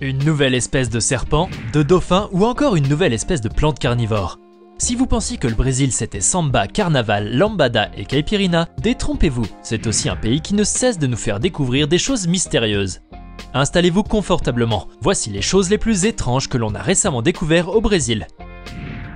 Une nouvelle espèce de serpent, de dauphin ou encore une nouvelle espèce de plante carnivore. Si vous pensiez que le Brésil c'était samba, carnaval, lambada et caipirinha, détrompez-vous, c'est aussi un pays qui ne cesse de nous faire découvrir des choses mystérieuses. Installez-vous confortablement, voici les choses les plus étranges que l'on a récemment découvertes au Brésil.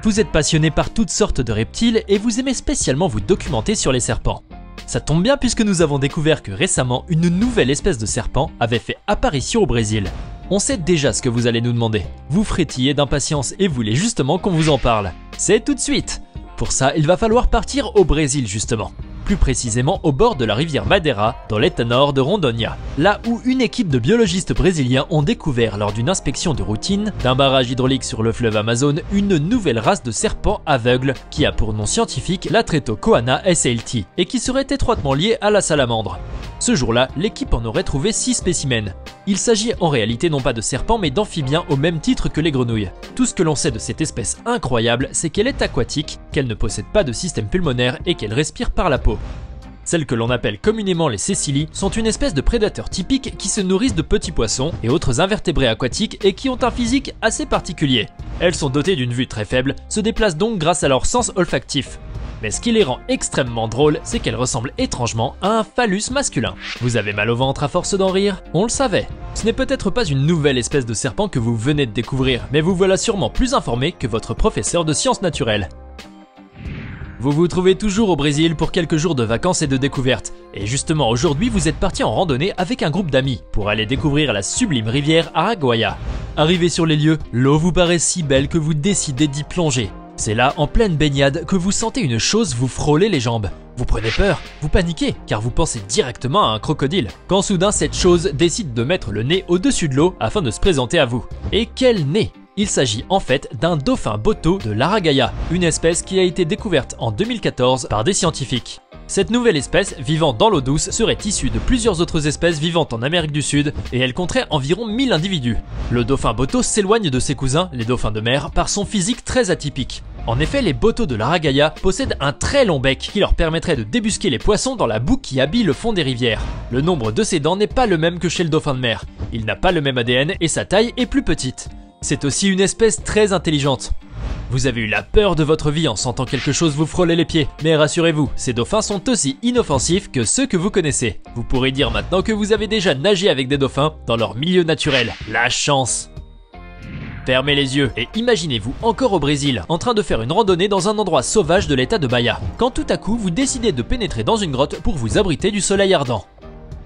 Vous êtes passionné par toutes sortes de reptiles et vous aimez spécialement vous documenter sur les serpents. Ça tombe bien puisque nous avons découvert que récemment, une nouvelle espèce de serpent avait fait apparition au Brésil. On sait déjà ce que vous allez nous demander. Vous frétillez d'impatience et voulez justement qu'on vous en parle. C'est tout de suite. Pour ça, il va falloir partir au Brésil justement. Plus précisément au bord de la rivière Madeira, dans l'état nord de Rondônia. Là où une équipe de biologistes brésiliens ont découvert lors d'une inspection de routine d'un barrage hydraulique sur le fleuve Amazon une nouvelle race de serpents aveugles qui a pour nom scientifique l'Atretokoana SLT et qui serait étroitement liée à la salamandre. Ce jour-là, l'équipe en aurait trouvé 6 spécimens. Il s'agit en réalité non pas de serpents mais d'amphibiens au même titre que les grenouilles. Tout ce que l'on sait de cette espèce incroyable, c'est qu'elle est aquatique, qu'elle ne possède pas de système pulmonaire et qu'elle respire par la peau. Celles que l'on appelle communément les cécilies sont une espèce de prédateurs typiques qui se nourrissent de petits poissons et autres invertébrés aquatiques et qui ont un physique assez particulier. Elles sont dotées d'une vue très faible, se déplacent donc grâce à leur sens olfactif. Mais ce qui les rend extrêmement drôles, c'est qu'elles ressemblent étrangement à un phallus masculin. Vous avez mal au ventre à force d'en rire? On le savait. Ce n'est peut-être pas une nouvelle espèce de serpent que vous venez de découvrir, mais vous voilà sûrement plus informé que votre professeur de sciences naturelles. Vous vous trouvez toujours au Brésil pour quelques jours de vacances et de découvertes. Et justement aujourd'hui vous êtes parti en randonnée avec un groupe d'amis pour aller découvrir la sublime rivière Araguaia. Arrivé sur les lieux, l'eau vous paraît si belle que vous décidez d'y plonger. C'est là, en pleine baignade, que vous sentez une chose vous frôler les jambes. Vous prenez peur, vous paniquez, car vous pensez directement à un crocodile. Quand soudain cette chose décide de mettre le nez au-dessus de l'eau afin de se présenter à vous. Et quel nez! Il s'agit en fait d'un dauphin boto de l'Aragaia, une espèce qui a été découverte en 2014 par des scientifiques. Cette nouvelle espèce, vivant dans l'eau douce, serait issue de plusieurs autres espèces vivant en Amérique du Sud et elle compterait environ 1000 individus. Le dauphin boto s'éloigne de ses cousins, les dauphins de mer, par son physique très atypique. En effet, les botos de l'Aragaia possèdent un très long bec qui leur permettrait de débusquer les poissons dans la boue qui habille le fond des rivières. Le nombre de ses dents n'est pas le même que chez le dauphin de mer. Il n'a pas le même ADN et sa taille est plus petite. C'est aussi une espèce très intelligente. Vous avez eu la peur de votre vie en sentant quelque chose vous frôler les pieds, mais rassurez-vous, ces dauphins sont aussi inoffensifs que ceux que vous connaissez. Vous pourrez dire maintenant que vous avez déjà nagé avec des dauphins dans leur milieu naturel. La chance! Fermez les yeux et imaginez-vous encore au Brésil, en train de faire une randonnée dans un endroit sauvage de l'état de Bahia, quand tout à coup vous décidez de pénétrer dans une grotte pour vous abriter du soleil ardent.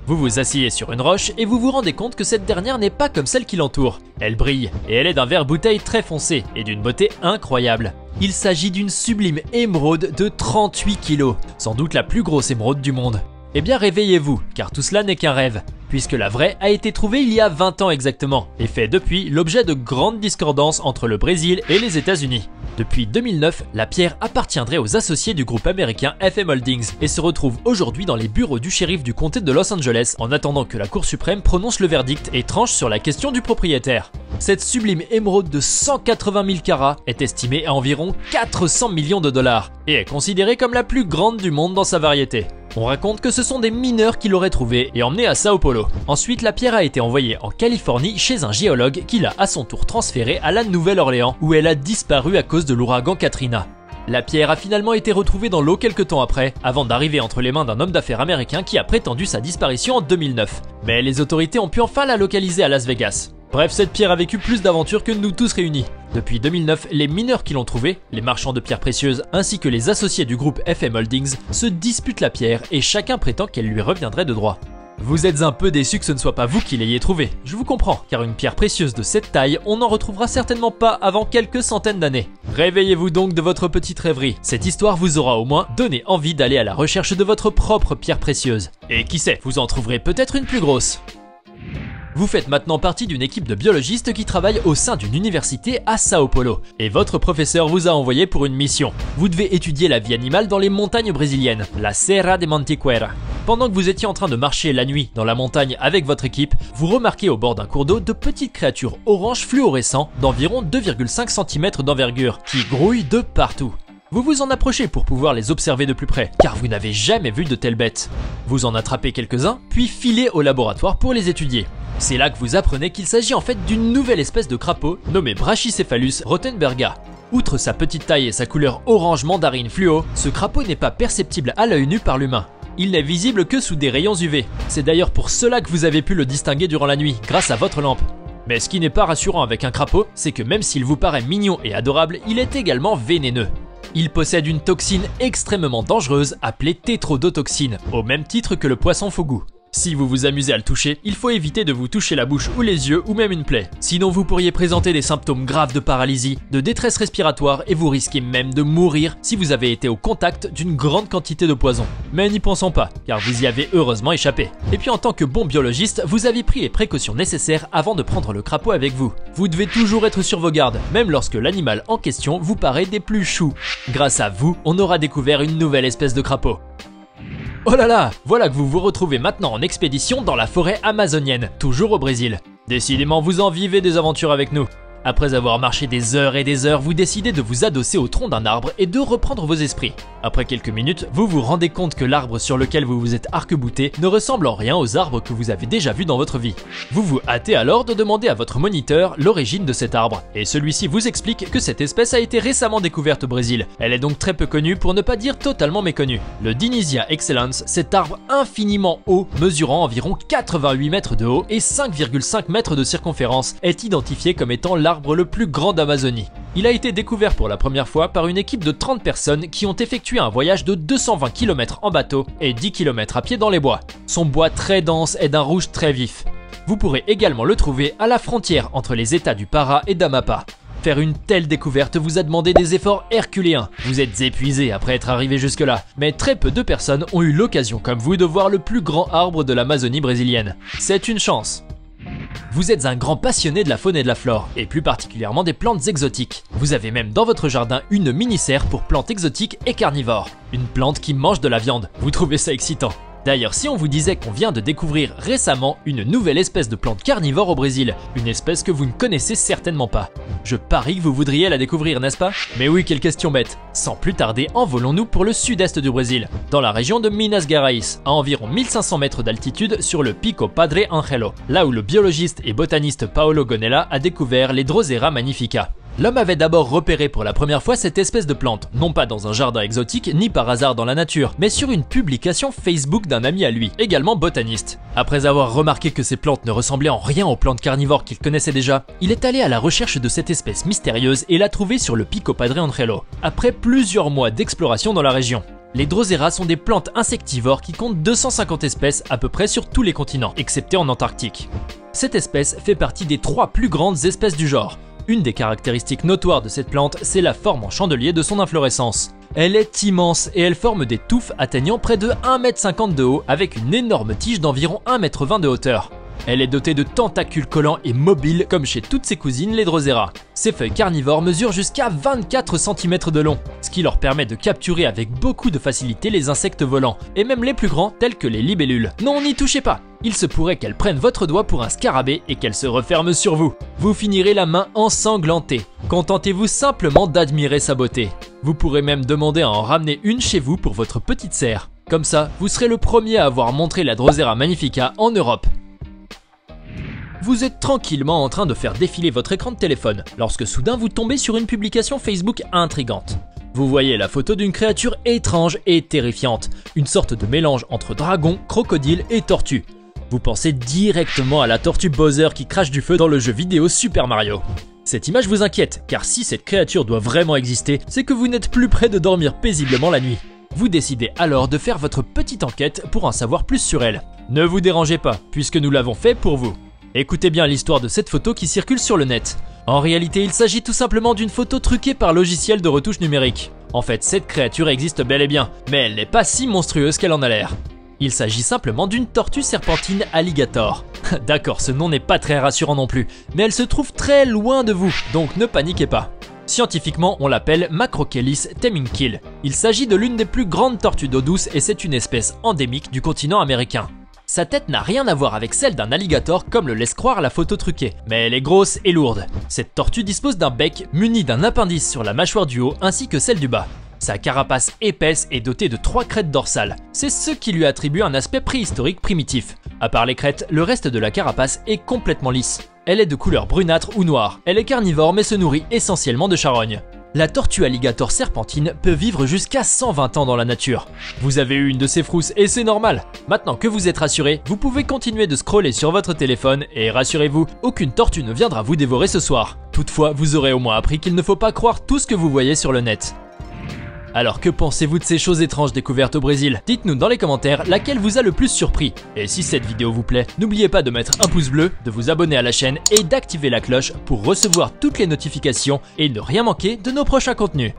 Vous vous asseyez sur une roche et vous vous rendez compte que cette dernière n'est pas comme celle qui l'entoure. Elle brille et elle est d'un vert bouteille très foncé et d'une beauté incroyable. Il s'agit d'une sublime émeraude de 38 kg, sans doute la plus grosse émeraude du monde. Eh bien réveillez-vous, car tout cela n'est qu'un rêve, puisque la vraie a été trouvée il y a 20 ans exactement, et fait depuis l'objet de grandes discordances entre le Brésil et les États-Unis. Depuis 2009, la pierre appartiendrait aux associés du groupe américain FM Holdings et se retrouve aujourd'hui dans les bureaux du shérif du comté de Los Angeles en attendant que la Cour suprême prononce le verdict et tranche sur la question du propriétaire. Cette sublime émeraude de 180 000 carats est estimée à environ 400 millions de dollars et est considérée comme la plus grande du monde dans sa variété. On raconte que ce sont des mineurs qui l'auraient trouvée et emmenée à Sao Paulo. Ensuite, la pierre a été envoyée en Californie chez un géologue qui l'a à son tour transférée à la Nouvelle-Orléans où elle a disparu à cause de l'ouragan Katrina. La pierre a finalement été retrouvée dans l'eau quelques temps après, avant d'arriver entre les mains d'un homme d'affaires américain qui a prétendu sa disparition en 2009. Mais les autorités ont pu enfin la localiser à Las Vegas. Bref, cette pierre a vécu plus d'aventures que nous tous réunis. Depuis 2009, les mineurs qui l'ont trouvée, les marchands de pierres précieuses ainsi que les associés du groupe FM Holdings se disputent la pierre et chacun prétend qu'elle lui reviendrait de droit. Vous êtes un peu déçu que ce ne soit pas vous qui l'ayez trouvée, je vous comprends, car une pierre précieuse de cette taille, on n'en retrouvera certainement pas avant quelques centaines d'années. Réveillez-vous donc de votre petite rêverie, cette histoire vous aura au moins donné envie d'aller à la recherche de votre propre pierre précieuse. Et qui sait, vous en trouverez peut-être une plus grosse. Vous faites maintenant partie d'une équipe de biologistes qui travaille au sein d'une université à Sao Paulo. Et votre professeur vous a envoyé pour une mission. Vous devez étudier la vie animale dans les montagnes brésiliennes, la Serra de Mantiqueira. Pendant que vous étiez en train de marcher la nuit dans la montagne avec votre équipe, vous remarquez au bord d'un cours d'eau de petites créatures orange fluorescentes d'environ 2,5 cm d'envergure qui grouillent de partout. Vous vous en approchez pour pouvoir les observer de plus près, car vous n'avez jamais vu de telles bêtes. Vous en attrapez quelques-uns, puis filez au laboratoire pour les étudier. C'est là que vous apprenez qu'il s'agit en fait d'une nouvelle espèce de crapaud nommée Brachycephalus rothenberga. Outre sa petite taille et sa couleur orange mandarine fluo, ce crapaud n'est pas perceptible à l'œil nu par l'humain. Il n'est visible que sous des rayons UV. C'est d'ailleurs pour cela que vous avez pu le distinguer durant la nuit, grâce à votre lampe. Mais ce qui n'est pas rassurant avec un crapaud, c'est que même s'il vous paraît mignon et adorable, il est également vénéneux. Il possède une toxine extrêmement dangereuse appelée tétrodotoxine, au même titre que le poisson fougou. Si vous vous amusez à le toucher, il faut éviter de vous toucher la bouche ou les yeux ou même une plaie. Sinon vous pourriez présenter des symptômes graves de paralysie, de détresse respiratoire et vous risquez même de mourir si vous avez été au contact d'une grande quantité de poison. Mais n'y pensons pas, car vous y avez heureusement échappé. Et puis en tant que bon biologiste, vous avez pris les précautions nécessaires avant de prendre le crapaud avec vous. Vous devez toujours être sur vos gardes, même lorsque l'animal en question vous paraît des plus choux. Grâce à vous, on aura découvert une nouvelle espèce de crapaud. Oh là là, voilà que vous vous retrouvez maintenant en expédition dans la forêt amazonienne, toujours au Brésil. Décidément, vous en vivez des aventures avec nous. Après avoir marché des heures et des heures, vous décidez de vous adosser au tronc d'un arbre et de reprendre vos esprits. Après quelques minutes, vous vous rendez compte que l'arbre sur lequel vous vous êtes arc-bouté ne ressemble en rien aux arbres que vous avez déjà vus dans votre vie. Vous vous hâtez alors de demander à votre moniteur l'origine de cet arbre, et celui-ci vous explique que cette espèce a été récemment découverte au Brésil. Elle est donc très peu connue pour ne pas dire totalement méconnue. Le Dinisia excellens, cet arbre infiniment haut, mesurant environ 88 mètres de haut et 5,5 mètres de circonférence, est identifié comme étant l'arbre le plus grand d'Amazonie. Il a été découvert pour la première fois par une équipe de 30 personnes qui ont effectué un voyage de 220 km en bateau et 10 km à pied dans les bois. Son bois très dense est d'un rouge très vif. Vous pourrez également le trouver à la frontière entre les états du Pará et d'Amapá. Faire une telle découverte vous a demandé des efforts herculéens. Vous êtes épuisé après être arrivé jusque-là, mais très peu de personnes ont eu l'occasion comme vous de voir le plus grand arbre de l'Amazonie brésilienne. C'est une chance. Vous êtes un grand passionné de la faune et de la flore, et plus particulièrement des plantes exotiques. Vous avez même dans votre jardin une mini-serre pour plantes exotiques et carnivores. Une plante qui mange de la viande. Vous trouvez ça excitant? D'ailleurs, si on vous disait qu'on vient de découvrir récemment une nouvelle espèce de plante carnivore au Brésil, une espèce que vous ne connaissez certainement pas, je parie que vous voudriez la découvrir, n'est-ce pas? Mais oui, quelle question bête! Sans plus tarder, envolons-nous pour le sud-est du Brésil, dans la région de Minas Gerais, à environ 1500 mètres d'altitude sur le Pico Padre Angelo, là où le biologiste et botaniste Paolo Gonella a découvert les Drosera magnifica. L'homme avait d'abord repéré pour la première fois cette espèce de plante, non pas dans un jardin exotique ni par hasard dans la nature, mais sur une publication Facebook d'un ami à lui, également botaniste. Après avoir remarqué que ces plantes ne ressemblaient en rien aux plantes carnivores qu'il connaissait déjà, il est allé à la recherche de cette espèce mystérieuse et l'a trouvée sur le Pico Padre Angelo, après plusieurs mois d'exploration dans la région. Les Drosera sont des plantes insectivores qui comptent 250 espèces à peu près sur tous les continents, excepté en Antarctique. Cette espèce fait partie des 3 plus grandes espèces du genre. Une des caractéristiques notoires de cette plante, c'est la forme en chandelier de son inflorescence. Elle est immense et elle forme des touffes atteignant près de 1,50 m de haut avec une énorme tige d'environ 1,20 m de hauteur. Elle est dotée de tentacules collants et mobiles comme chez toutes ses cousines les Drosera. Ses feuilles carnivores mesurent jusqu'à 24 cm de long, ce qui leur permet de capturer avec beaucoup de facilité les insectes volants, et même les plus grands tels que les libellules. Non, n'y touchez pas! Il se pourrait qu'elle prenne votre doigt pour un scarabée et qu'elle se referme sur vous. Vous finirez la main ensanglantée. Contentez-vous simplement d'admirer sa beauté. Vous pourrez même demander à en ramener une chez vous pour votre petite serre. Comme ça, vous serez le premier à avoir montré la Drosera magnifica en Europe. Vous êtes tranquillement en train de faire défiler votre écran de téléphone, lorsque soudain vous tombez sur une publication Facebook intrigante. Vous voyez la photo d'une créature étrange et terrifiante, une sorte de mélange entre dragon, crocodile et tortue. Vous pensez directement à la tortue Bowser qui crache du feu dans le jeu vidéo Super Mario. Cette image vous inquiète, car si cette créature doit vraiment exister, c'est que vous n'êtes plus près de dormir paisiblement la nuit. Vous décidez alors de faire votre petite enquête pour en savoir plus sur elle. Ne vous dérangez pas, puisque nous l'avons fait pour vous. Écoutez bien l'histoire de cette photo qui circule sur le net. En réalité, il s'agit tout simplement d'une photo truquée par logiciel de retouche numérique. En fait, cette créature existe bel et bien, mais elle n'est pas si monstrueuse qu'elle en a l'air. Il s'agit simplement d'une tortue serpentine alligator. D'accord, ce nom n'est pas très rassurant non plus, mais elle se trouve très loin de vous, donc ne paniquez pas. Scientifiquement, on l'appelle Macrochelys temminckii. Il s'agit de l'une des plus grandes tortues d'eau douce et c'est une espèce endémique du continent américain. Sa tête n'a rien à voir avec celle d'un alligator comme le laisse croire la photo truquée, mais elle est grosse et lourde. Cette tortue dispose d'un bec muni d'un appendice sur la mâchoire du haut ainsi que celle du bas. Sa carapace épaisse est dotée de 3 crêtes dorsales. C'est ce qui lui attribue un aspect préhistorique primitif. À part les crêtes, le reste de la carapace est complètement lisse. Elle est de couleur brunâtre ou noire. Elle est carnivore mais se nourrit essentiellement de charognes. La tortue alligator serpentine peut vivre jusqu'à 120 ans dans la nature. Vous avez eu une de ces frousses et c'est normal. Maintenant que vous êtes rassuré, vous pouvez continuer de scroller sur votre téléphone et rassurez-vous, aucune tortue ne viendra vous dévorer ce soir. Toutefois, vous aurez au moins appris qu'il ne faut pas croire tout ce que vous voyez sur le net. Alors que pensez-vous de ces choses étranges découvertes au Brésil? Dites-nous dans les commentaires laquelle vous a le plus surpris. Et si cette vidéo vous plaît, n'oubliez pas de mettre un pouce bleu, de vous abonner à la chaîne et d'activer la cloche pour recevoir toutes les notifications et ne rien manquer de nos prochains contenus.